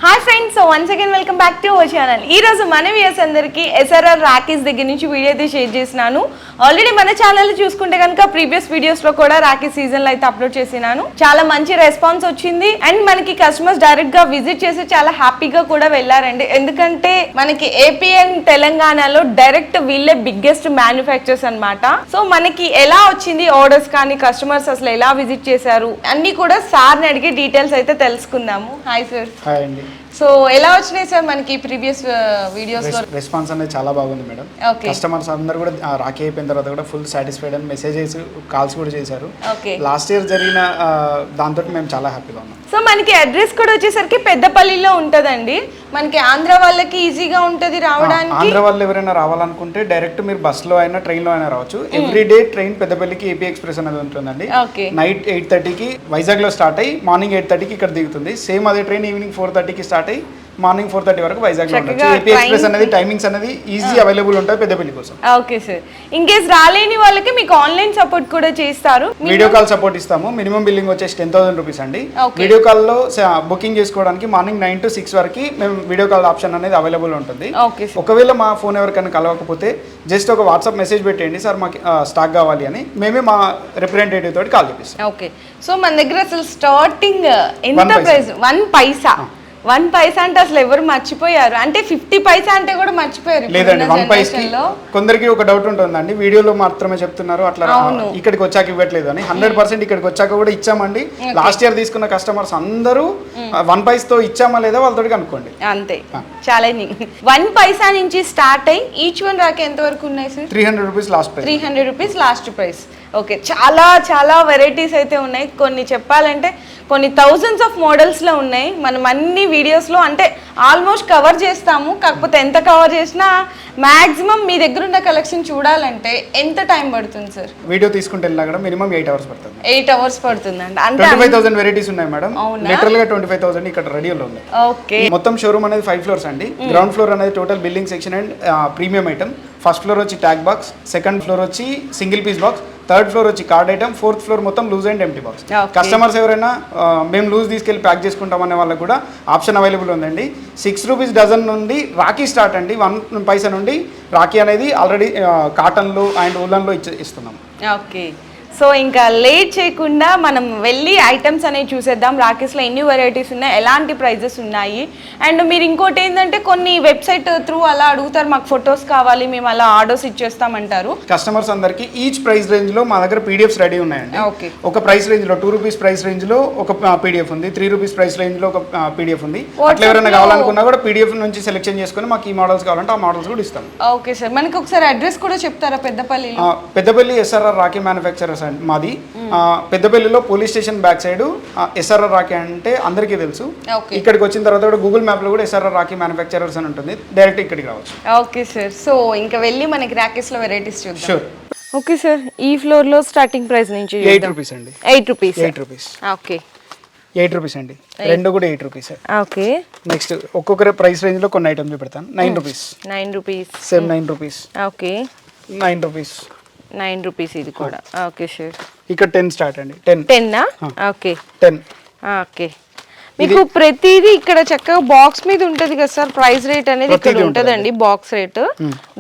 Hi friends, so once again welcome back to our channel. ఈ రోజు మన viewers అందరికి ఎస్ఆర్ఆర్ రాఖీస్ దగ్గర నుంచి వీడియో అయితే షేర్ చేసినాను. ఆల్రెడీ మన ఛానల్ చూసుకుంటే కనుక ప్రీవియస్ వీడియోస్ లో కూడా రాఖీ సీజన్ లో అయితే అప్లోడ్ చేసినాను. చాలా మంచి రెస్పాన్స్ వచ్చింది అండ్ మనకి కస్టమర్స్ డైరెక్ట్ గా విజిట్ చేసి చాలా హ్యాపీగా కూడా వెళ్ళారండి. ఎందుకంటే మనకి ఏపీ అండ్ తెలంగాణలో డైరెక్ట్ వీళ్ళే బిగ్గెస్ట్ మ్యానుఫ్యాక్చర్స్ అన్నమాట. సో మనకి ఎలా వచ్చింది ఆర్డర్స్ కానీ కస్టమర్స్ అసలు ఎలా విజిట్ చేశారు అన్ని కూడా సార్ని అడిగి డీటెయిల్స్ అయితే తెలుసుకుందాము. Hi sir. హాయ్ అండి. సో ఎలా వచ్చినాయి సార్ మనకి ప్రీవియస్ వీడియోస్ లో? రెస్పాన్స్ అనేది చాలా బాగుంది మేడం. కస్టమర్స్ అందరూ కూడా రాఖీ అయిపోయిన తర్వాత కూడా ఫుల్ సాటిస్ఫైడ్ అని మెసేజెస్ కాల్స్ కూడా చేశారు. లాస్ట్ ఇయర్ జరిగిన దాంతో మేము చాలా హ్యాపీగా ఉన్నాం. సో మనకి అడ్రస్ కూడా వచ్చేసరికి పెద్దపల్లిలో ఉంటదండి. మనకి ఆంధ్ర వాళ్ళకి ఈజీగా ఉంటది రావడానికి. ఆంధ్ర వాళ్ళు ఎవరైనా రావాలనుకుంటే డైరెక్ట్ మీరు బస్ లో అయినా ట్రైన్ లో అయినా రావచ్చు. ఎవ్రీ డే ట్రైన్ పెద్దపల్లికి ఏపీ ఎక్స్ప్రెస్ అనేది ఉంటుందండి. నైట్ 8:30కి వైజాగ్ లో స్టార్ట్ అయ్యి మార్నింగ్ 8:30కి ఇక్కడ దిగుతుంది. సేమ్ అదే ట్రైన్ ఈవినింగ్ 4:30కి స్టార్ట్ అయ్యి మార్నింగ్ 4:30 వరకు వైజాగ్ లో ఉంటుంది. ఏపీ ఎక్స్ప్రెస్ అనేది టైమింగ్స్ అనేది ఈజీ అవైలబుల్ ఉంటాయి పెద్దపల్లి కోసం. Okay sir. ఇన్ కేస్ రాలేని వాళ్ళకి మీకు ఆన్లైన్ సపోర్ట్ కూడా చేస్తారు. వీడియో కాల్ సపోర్ట్ ఇస్తాము. మినిమం బిల్లింగ్ వచ్చేసి 10,000 రూపీస్ అండి. వీడియో కాల్ లో బుకింగ్ చేసుకోవడానికి మార్నింగ్ 9 to 6 వరకు మేము వీడియో కాల్ ఆప్షన్ అనేది అవైలబుల్ ఉంటుంది. ఒకవేళ మా ఫోన్ ఎవరికైనా కలవకపోతే జస్ట్ ఒక వాట్సాప్ మెసేజ్ పెట్టండి, సార్ మాకు స్టాక్ కావాలి అని. మేమే మా రిప్రజెంటేటివ్ తోటి కాల్ చేపిస్తాం. ఓకే. సో మన దగ్గర అసలు స్టార్టింగ్ ఎంత ప్రైస్? 1 పైసా. 1 పైసా అంటే అసలు ఎవరు మర్చిపోయారు, అంటే 50 పైసా అంటే కూడా మర్చిపోయారు. లేదండి, 1 పైసా కొందరికి ఒక డౌట్ ఉంటుందండి, వీడియోలో మాత్రమే చెప్తున్నారు అట్లా ఇక్కడికి వచ్చాక ఇవ్వట్లేదు అని. 100% ఇక్కడికి వచ్చాక కూడా ఇచ్చామండి. లాస్ట్ ఇయర్ తీసుకున్న కస్టమర్స్ అందరూ 1 పైసాతో ఇచ్చామా లేదా వాళ్ళతో కనుక్కోండి. అంతే, ఛాలెంజింగ్. 1 పైసా నుంచి స్టార్ట్ అయ్యి ఈచ్ వన్ రాకి ఎంత వరకు ఉన్నాయి sir? 300 rupees last price. 300 rupees last price. Okay, చాలా చాలా వెరైటీస్ అయితే ఉన్నాయి. కొన్ని చెప్పాలంటే కొన్ని థౌజండ్స్ ఆఫ్ మోడల్స్లో ఉన్నాయి. మనం అన్ని వీడియోస్లో అంటే ఆల్మోస్ట్ కవర్ చేస్తాము. కాకపోతే ఎంత కవర్ చేసినా మ్యాక్సిమం మీ దగ్గర ఉన్న కలెక్షన్ చూడాలంటే ఎంత టైం పడుతుంది సార్? వీడియో తీసుకుంటే వెళ్ళినా కూడా మినిమం 8 hours పడుతుంది. 8 hours పడుతుందండి. అంటే 25,000 వెరైటీస్ ఉన్నాయి మేడం. లిటరల్ గా 25,000 ఇక్కడ రెడీలో ఉంది. ఓకే. మొత్తం షోరూమ్ అనేది 5 floors అండి. గ్రౌండ్ ఫ్లోర్ అనేది total building section and premium item. First floor వచ్చి ట్యాగ్ బాక్స్, సెకండ్ ఫ్లోర్ వచ్చి single piece box, third floor వచ్చి కార్డ్ ఐటమ్, ఫోర్త్ ఫ్లోర్ మొత్తం loose and empty box. Customers ఎవరైనా మేము లూజ్ తీసుకెళ్ళి ప్యాక్ చేసుకుంటాం అనే వాళ్ళకి కూడా ఆప్షన్ అవైలబుల్ ఉందండి. 6 రూపీస్ డజన్ నుండి రాఖీ స్టార్ట్ అండి. 1 పైసా నుండి రాఖీ అనేది ఆల్రెడీ కాటన్లో అండ్ వులన్లో ఇస్తున్నాం. ఓకే. సో ఇంకా లేట్ చేయకుండా మనం వెళ్ళి ఐటమ్స్ అనేవి చూసేద్దాం. రాఖీస్లో ఎన్ని వెరైటీస్ ఉన్నాయి, ఎలాంటి ప్రైజెస్ ఉన్నాయి. అండ్ మీరు ఇంకోటి ఏంటంటే కొన్ని వెబ్సైట్ త్రూ అలా అడుగుతారు, మాకు ఫొటోస్ కావాలి, మేము అలా ఆర్డర్స్ ఇచ్చేస్తామంటారు. కస్టమర్స్ అందరికి ఈచ్ ప్రైస్ రేంజ్ లో మా దగ్గర పీడిఎఫ్స్ రెడీ ఉన్నాయండి. ఓకే. ఒక ప్రైస్ రేంజ్ లో 2 రూపీస్ ప్రైస్ రేంజ్ లో ఒక పీడిఎఫ్ ఉంది, 3 రూపీస్ ప్రైస్ రేంజ్ లో ఒక పీడిఎఫ్ ఉంది. అట్లా ఎవరైనా కావాలనుకున్నా కూడా పీడిఎఫ్ నుంచి సెలెక్షన్ చేసుకుని మాకు ఈ మోడల్స్ కావాలంటే ఆ మోడల్స్ కూడా ఇస్తాం. Okay sir. మనకి ఒకసారి అడ్రస్ కూడా చెప్తారా? పెద్దపల్లి ఎస్ఆర్ఆర్ రాఖీ మ్యానుఫ్యాక్చరర్స్ అండి మాది. పెద్దపల్లిలో police station back side SRR Rakhi అంటే అందరికీ తెలుసు. ఇక్కడికి వచ్చిన తర్వాత కూడా గూగుల్ మ్యాప్ లో కూడా ఎస్ఆర్ఆర్ రాఖీ మ్యానుఫ్యాక్చరర్స్ అని ఉంటుంది, డైరెక్ట్ ఇక్కడికి రావచ్చు. Okay sir. సో ఇంకా వెళ్ళి మనకి రాఖీస్ లో వెరైటీస్ చూద్దాం. షూర్. Okay sir. ఈ ఫ్లోర్ లో స్టార్టింగ్ ప్రైస్ నుంచి 8 రూపీస్ అండి. 8 రూపీస్. 8 రూపీస్. ఓకే. 8 రూపీస్ అండి. రెండు కూడా 8 రూపీస్. ఓకే. నెక్స్ట్ ఒక్కొక్క ప్రైస్ రేంజ్ లో కొన్ని ఐటమ్స్ పెడతాను. 9 rupees. 9 rupees. Same 9 rupees. Okay. 9 rupees. 9 rupees ఇది కూడా. Okay sir. ఇక్కడ 10 స్టార్ట్ అండి. 10 ఓకే. 10. ఓకే. మీకు ప్రతిదీ ఇక్కడ చక్కగా బాక్స్ మీద ఉంటది కదా సార్, ప్రైస్ రేట్ అనేది ఇక్కడ ఉంటదండి, బాక్స్ రేట్.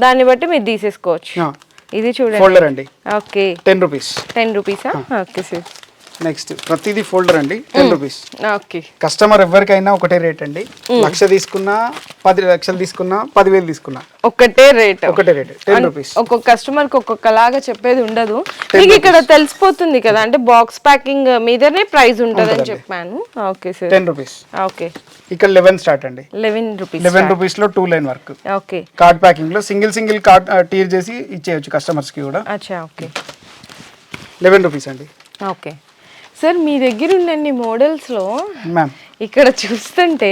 దాన్ని బట్టి మీరు తీసేసుకోవచ్చు. ఇది చూడండి ఫోల్డర్ అండి. ఓకే. 10 రూపీస్. 10 రూపీసా? Okay sir. నెక్స్ట్ ప్రతిదీ ఫోల్డర్ అండి. 10 రూపీస్. ఓకే. కస్టమర్ ఎవరికైనా ఒకటే రేట్ అండి. 1,00,000 తీసుకున్నా, 10 లక్షలు తీసుకున్నా, 10,000 తీసుకున్నా ఒకటే రేట్. 10 రూపీస్. ఒక్కొక్క కస్టమర్ కి ఒక్కొక్కలాగా చెప్పేది ఉండదు. మీకు ఇక్కడ తెలిసిపోతుంది కదా, అంటే బాక్స్ ప్యాకింగ్ మీదనే ప్రైస్ ఉంటదని చెప్పాను. Okay sir. 10 రూపీస్. ఓకే. ఇక్కడ 11 స్టార్ట్ అండి. 11 రూపీస్. 11 రూపీస్ లో 2 line work. Okay. Card packing లో సింగిల్ కార్డ్ టీర్ చేసి ఇచ్చేయచ్చు కస్టమర్స్ కి కూడా. అచ్చా. ఓకే. 11 రూపీస్ అండి. Okay sir. మీ దగ్గర ఉన్న మోడల్స్ లో మ్యామ్ ఇక్కడ చూస్తుంటే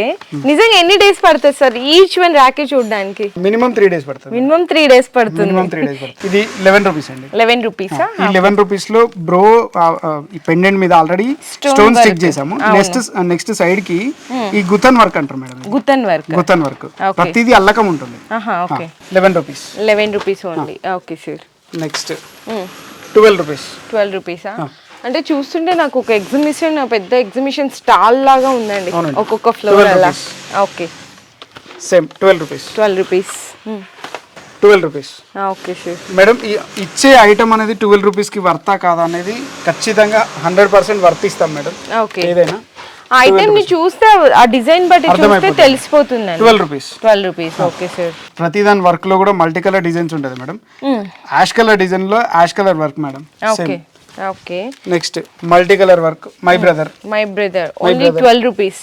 నిజంగా ఎన్ని డేస్ పడుతుంది సార్ ఈచ్ వన్ రాఖీ చూడడానికి? మినిమం 3 days పడుతుంది. మినిమం 3 days పడుతుంది. ఇది 11 రూపీస్ అండి. 11 రూపీసా? ఈ 11 రూపీస్ లో బ్రో ఈ పెండెంట్ మీద ఆల్రెడీ స్టోన్ స్టిక్ చేసాము. నెక్స్ట్ సైడ్ కి ఈ గుతన్ వర్క్ అంటారు మేడం. గుతన్ వర్క్. ప్రతిదీ అల్లకం ఉంటుంది. Okay. 11 rupees. 11 rupees only. Okay sir. Next 12 rupees. 12 రూపీసా? అంటే చూస్తుంటే నాకు ఒక ఎగ్జిబిషన్, పెద్ద ఎగ్జిబిషన్ స్టాల్ లాగా ఉందండి, అవునండి. ఒక్కొక్క ఫ్లోర్ 12 అలా. rupees. Okay, same 12 rupees. 12 rupees. 12 rupees okay sure. Madam. ఇచ్చే ఐటమ్ అనేది 12 రూపీస్కి వర్తా కాదా అనేది ఖచ్చితంగా 100% వర్తిస్తాం మేడం. ఓకే, ఏదైనా ఆ ఐటమ్ ని చూస్తే ఆ డిజైన్ బట్టి చూస్తే అర్థమైపోతుంది. తెలిసిపోతుందండి. 12 రూపీస్. 12 రూపీస్. Okay sir. ప్రతి దాని వర్క్ లో కూడా మల్టీ కలర్ డిజైన్స్ ఉంటుంది మేడం. యాష్ కలర్ డిజైన్ లో ash colour work madam. Okay okay. Next multi colour work my brother. My brother only 12 rupees.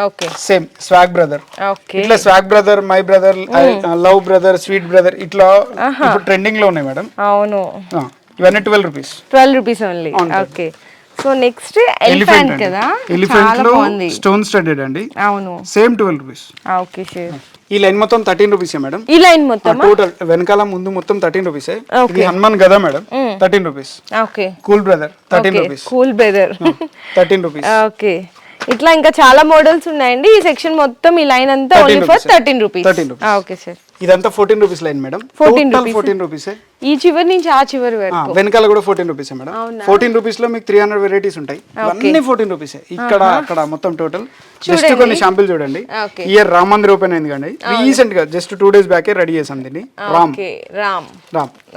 Okay, same swag brother. Okay, ఇట్లా swag brother, my brother, love brother, sweet brother ఇట్లా ఇప్పుడు trending లో ఉన్నాయి madam. అవును, ఇవన్నీ 12 rupees. 12 rupees only. Okay, so next elephant కదా, elephant లో stone studded అండి. అవును, సేమ్ 12 రూపీస్. Okay sure. ఈ లైన్ మొత్తం 13 రూపీస్ మేడం. ఈ లైన్ మొత్తం టోటల్ వెనకాల ముందు మొత్తం 13 రూపీస్. ఇది హనుమాన్ గదా madam, 13 rupees. Okay, cool brother 13 rupees. Cool brother 13 rupees. Okay, ఇట్లా ఇంకా చాలా మోడల్స్ ఉన్నాయండి. ఈ సెక్షన్ మొత్తం ఈ లైన్ అంతా only for 13 rupees. 13 rupees. Okay sir. ఇదంతా 14 రూపీస్ లైన్ మేడం. 14 రూపీస్. ఈ చివరి నుంచి ఆ చివరి వరకు వెనకాల కూడా 14 రూపీస్ మేడం. 14 రూపీస్ లో మీకు 300 వెరైటీస్ ఉంటాయి. అన్ని 14 రూపీస్. ఇక్కడ అక్కడ మొత్తం టోటల్. జస్ట్ కొన్ని షాంపుల్ చూడండి. ఇయర్ రామ్ మందిర్ ఓపెన్ అయింది కండి రీసెంట్ గా, జస్ట్ 2 days బ్యాక్ రెడీ చేసాం దీన్ని. Ram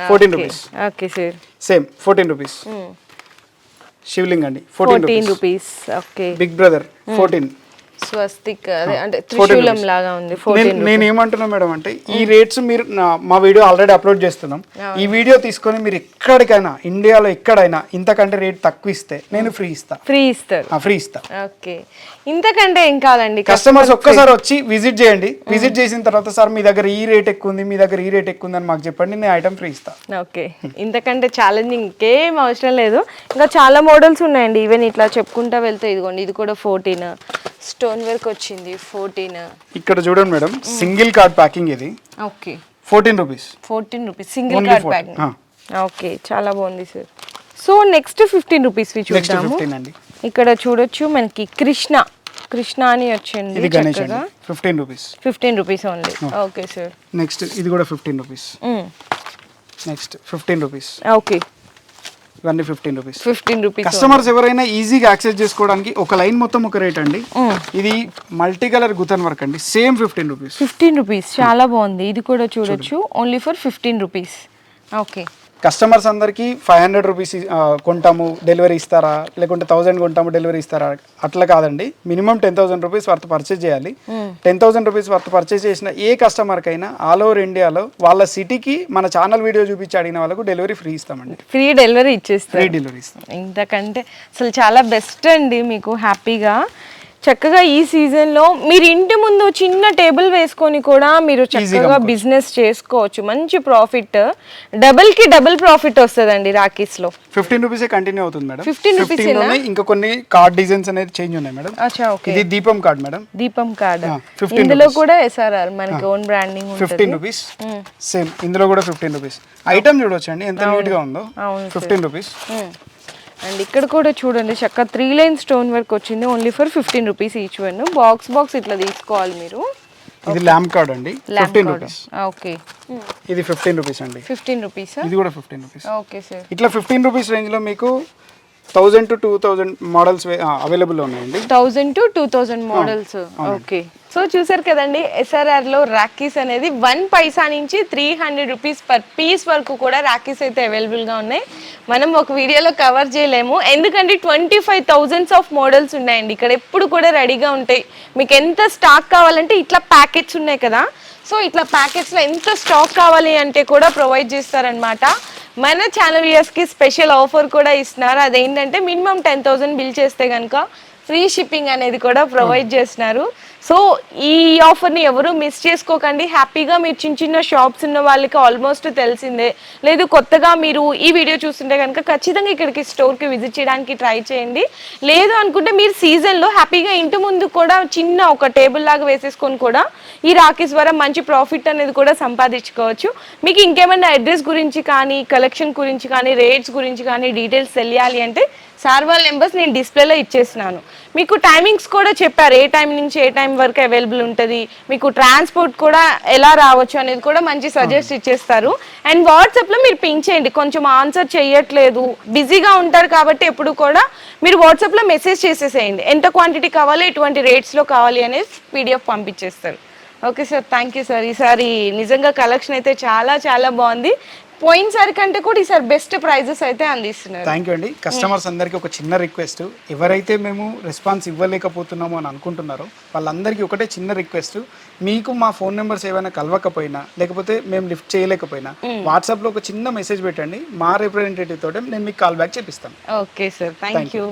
14 rupees. Okay sir. Same 14 rupees. Shivling అండి 14 రూపీస్. Okay, big brother 14. స్వస్తిక్ అదే అంటే త్రిశూలం లాగా ఉంది. 14. నేను ఏమంటున్నా మేడం అంటే ఈ రేట్స్ మీరు మా వీడియో ఆల్రెడీ అప్లోడ్ చేస్తున్నాం. ఈ వీడియో తీసుకొని మీరు ఎక్కడికైనా ఇండియాలో ఎక్కడైనా ఇంతకంటే రేట్ తక్కువ ఇస్తే నేను ఫ్రీ ఇస్తా. ఫ్రీ ఇస్తారు? ఫ్రీ ఇస్తా. ఓకే, ఇంతకంటే ఏం కాదండి. కస్టమర్స్ ఒక్కసారి వచ్చి విజిట్ చేయండి. విజిట్ చేసిన తర్వాత సార్ మీ దగ్గర ఈ రేట్ ఎక్కువ ఉంది, మీ దగ్గర ఈ రేట్ ఎక్కువ ఉంది అని మాకు చెప్పండి, నేను ఐటమ్ ఫ్రీ ఇస్తా. ఓకే, ఇంతకంటే ఛాలెంజింగ్ ఇంకేం అవసరం లేదు. ఇంకా చాలా మోడల్స్ ఉన్నాయండి. ఈవెన్ ఇట్లా చెప్పుకుంటా వెళ్తే ఇదిగోండి, ఇది కూడా 14 స్టోన్ వర్క్ వచ్చింది 14. ఇక్కడ చూడండి మేడం, సింగిల్ కార్డ్ ప్యాకింగ్ ఇది. Okay, 14 rupees. 14 rupees single card packing. Okay, చాలా బాగుంది సార్. సో నెక్స్ట్ 15 రూపీస్ చూద్దాము. ఇక్కడ చూడొచ్చు మనకి కృష్ణ అని వచ్చింది. ఇది గణేష్ అండి 15 rupees. 15 rupees only. Okay sir. Next ఇది కూడా 15 రూపీస్. Next 15 rupees. ఓకే, ఇవన్నీ 15 రూపీస్. 15 రూపీస్. కస్టమర్స్ ఎవరైనా ఈజీగా యాక్సెస్ చేసుకోవడానికి ఒక లైన్ మొత్తం ఒక రేట్ అండి. ఇది మల్టీ కలర్ గుతన్ వర్క్ అండి. Same 15 rupees. 15 రూపీస్. చాలా బాగుంది. ఇది కూడా చూడొచ్చు, only for 15 rupees. Okay, customers అందరికి 500 రూపీస్ కొంటాము డెలివరీ ఇస్తారా, లేకుంటే 1000 కొంటాము డెలివరీ ఇస్తారా, అట్లా కాదండి. మినిమం 10,000 రూపీస్ వర్త్ పర్చేజ్ చేయాలి. 10,000 రూపీస్ వర్త్ పర్చేజ్ చేసిన ఏ కస్టమర్కైనా ఆల్ ఓవర్ ఇండియాలో వాళ్ళ సిటీకి మన ఛానల్ వీడియో చూపించి అడిగిన వాళ్ళకు డెలివరీ ఫ్రీ ఇస్తామండి. ఫ్రీ డెలివరీ ఇచ్చేస్తాం. ఫ్రీ డెలివరీ ఇస్తాం. ఇంతకంటే అసలు చాలా బెస్ట్ అండి. మీకు హ్యాపీగా చక్కగా ఈ సీజన్లో మీరు ఇంటి ముందు చిన్న టేబుల్ వేసుకొని కూడా మీరు చక్కగా బిజినెస్ చేసుకోవచ్చు. మంచి ప్రాఫిట్, డబుల్కి డబుల్ ప్రాఫిట్ వస్తుందండి రాకీస్లో. 15 రూపీసే కంటిన్యూ అవుతుంది మేడం. 15 రూపీస్. ఇంకా కొన్ని కార్డ్ డిజైన్స్ అనేది చేంజ్ ఉన్నాయి మేడం. ఇది దీపం కార్డ్ మేడం. దీపం కార్డ్. ఇందులో కూడా ఎస్ఆర్ఆర్ మనకి ఓన్ బ్రాండింగ్ 15 రూపీస్. సేమ్ ఇందులో కూడా 15 రూపీస్. ఐటమ్ చూడొచ్చండి ఎంత నీట్ గా ఉందో. 15 రూపీస్. అండ్ ఇక్కడ కూడా చూడండి చక్కగా 3 లైన్ స్టోన్ వర్క్ వచ్చింది, only for 15 rupees each one. Box ఇట్లా తీసుకోవాలి మీరు. ఇది ల్యాంప్ కార్డ్ అండి 15 రూపీస్. ఓకే, ఇది 15 రూపీస్ అండి. 15 రూపీస్. ఇది కూడా 15 రూపీస్. Okay sir. ఇట్లా 15 రూపీస్ రేంజ్ లో మీకు 1000 to 2000 మోడల్స్ అవైలబుల్ ఉన్నాయండి. 1000 to 2000 మోడల్స్. ఓకే, సో చూసారు కదండి, SRR లో రాఖీస్ అనేది 1 పైసా నుంచి 300 రూపీస్ పర్ పీస్ వరకు కూడా రాఖీస్ అయితే అవైలబుల్ గా ఉన్నాయి. మనం ఒక వీడియోలో కవర్ చేయలేము, ఎందుకంటే 25,000 ఆఫ్ మోడల్స్ ఉన్నాయండి. ఇక్కడ ఎప్పుడు కూడా రెడీగా ఉంటాయి. మీకు ఎంత స్టాక్ కావాలంటే ఇట్లా ప్యాకెట్స్ ఉన్నాయి కదా, సో ఇట్లా ప్యాకెట్స్లో ఎంత స్టాక్ కావాలి అంటే కూడా ప్రొవైడ్ చేస్తారనమాట. మన ఛానల్ వ్యూయర్స్కి స్పెషల్ ఆఫర్ కూడా ఇస్తున్నారు. అదేంటంటే మినిమం 10,000 బిల్ చేస్తే కనుక ఫ్రీ షిప్పింగ్ అనేది కూడా ప్రొవైడ్ చేస్తున్నారు. సో ఈ ఆఫర్ని ఎవరు మిస్ చేసుకోకండి. హ్యాపీగా మీరు చిన్న షాప్స్ ఉన్న వాళ్ళకి ఆల్మోస్ట్ తెలిసిందే. లేదు కొత్తగా మీరు ఈ వీడియో చూస్తుంటే కనుక ఖచ్చితంగా ఇక్కడికి స్టోర్కి విజిట్ చేయడానికి ట్రై చేయండి. లేదు అనుకుంటే మీరు సీజన్లో హ్యాపీగా ఇంటి ముందు కూడా చిన్న ఒక టేబుల్ లాగా వేసేసుకొని కూడా ఈ రాఖీస్ ద్వారా మంచి ప్రాఫిట్ అనేది కూడా సంపాదించుకోవచ్చు. మీకు ఇంకేమైనా అడ్రస్ గురించి కానీ, కలెక్షన్ గురించి కానీ, రేట్స్ గురించి కానీ డీటెయిల్స్ తెలియాలి అంటే సార్ వాళ్ళ నెంబర్స్ నేను డిస్ప్లేలో ఇచ్చేస్తున్నాను. మీకు టైమింగ్స్ కూడా చెప్పారు, ఏ టైం నుంచి ఏ టైం టైం వరకు అవైలబుల్ ఉంటుంది, మీకు ట్రాన్స్పోర్ట్ కూడా ఎలా రావచ్చు అనేది కూడా మంచి సజెస్ట్ ఇచ్చేస్తారు. అండ్ వాట్సాప్లో మీరు పింక్ చేయండి, కొంచెం ఆన్సర్ చేయట్లేదు బిజీగా ఉంటారు కాబట్టి ఎప్పుడు కూడా మీరు వాట్సాప్లో మెసేజ్ చేసేసేయండి, ఎంత క్వాంటిటీ కావాలి, ఎటువంటి రేట్స్లో కావాలి అనేది PDF పంపించేస్తారు. Okay sir, thank you sir. ఈసారి నిజంగా కలెక్షన్ అయితే చాలా చాలా బాగుంది, పోయినసారి కంటే కూడా ఈసారి బెస్ట్ ప్రైజెస్ అయితే అందిస్తున్నారు. థ్యాంక్ యూ అండి. కస్టమర్స్ అందరికీ ఒక చిన్న రిక్వెస్ట్, ఎవరైతే మేము రెస్పాన్స్ ఇవ్వలేకపోతున్నామో అని అనుకుంటున్నారో వాళ్ళందరికీ ఒకటే చిన్న రిక్వెస్ట్, మీకు మా ఫోన్ నెంబర్స్ ఏమైనా కలవకపోయినా లేకపోతే మేము లిఫ్ట్ చేయలేకపోయినా వాట్సాప్లో ఒక చిన్న మెసేజ్ పెట్టండి, మా రిప్రజెంటేటివ్ తోటి నేను మీకు కాల్ బ్యాక్ చేపిస్తాను. Okay sir, thank you.